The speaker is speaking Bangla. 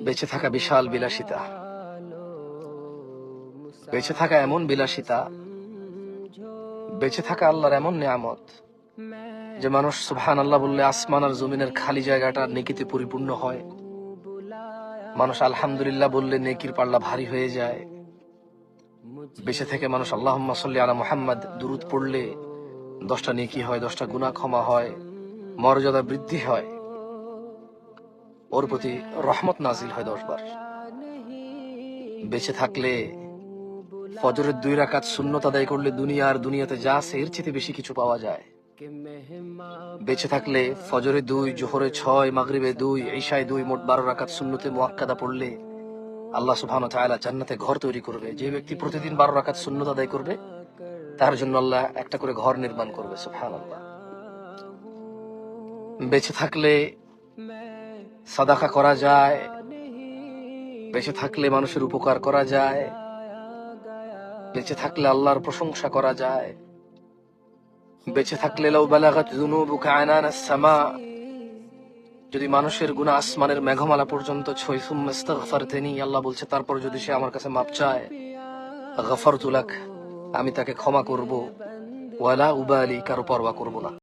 বেঁচে থাকা বিশাল বিলাসিতা, বেঁচে থাকা এমন বিলাসিতা, বেঁচে থাকা আল্লাহর এমন নিয়ামত যে মানুষ সুবহানাল্লাহ বললে আসমান আর জমিনের খালি জায়গাটা নেকিতে পরিপূর্ণ হয়। মানুষ আলহামদুলিল্লাহ বললে নেকির পাল্লা ভারী হয়ে যায়। বেঁচে থেকে মানুষ আল্লাহুম্মা সাল্লি আলা মুহাম্মাদ দুরূদ পড়লে 10টা নেকি হয়, 10টা গুনাহ ক্ষমা হয়, মর্যাদা বৃদ্ধি হয়, ওর প্রতি রহমত নাজিল হয় 10 বার। বেঁচে থাকলে ফজরের 2 রাকাত সুন্নত আদায় করলে দুনিয়াতে যা আছে এর চেয়ে বেশি কিছু পাওয়া যায়। বেঁচে থাকলে ফজরে 2, জোহরে 6, মাগরিবে 2, ইশায় 2, মোট 12 রাকাত সুন্নতে মুআক্কাদা পড়লে আল্লাহ সুবহানাহু ওয়া তাআলা জান্নাতে ঘর তৈরি করবে। যে ব্যক্তি প্রতিদিন 12 রাকাত সুন্নত আদায় করবে তার জন্য আল্লাহ একটা করে ঘর নির্মাণ করবে। সুবহানাল্লাহ। বেঁচে থাকলে সাদাকা করা যায়, বেঁচে থাকলে মানুষের উপকার করা যায়, বেঁচে থাকলে আল্লাহর প্রশংসা করা যায়, বেঁচে থাকলে লাউ বালাগাত যুনুবুকা আনানাস সামা, যদি মানুষের গুনাহ আসমানের মেঘমালা পর্যন্ত ছয়, সুম্মা ইস্তাগফারতানি, আল্লাহ বলছে তারপর যদি সে আমার কাছে মাপ চায়, গফারতু লাক, আমি তাকে ক্ষমা করব, ওয়ালা উবালি, কারো পরোয়া করব না।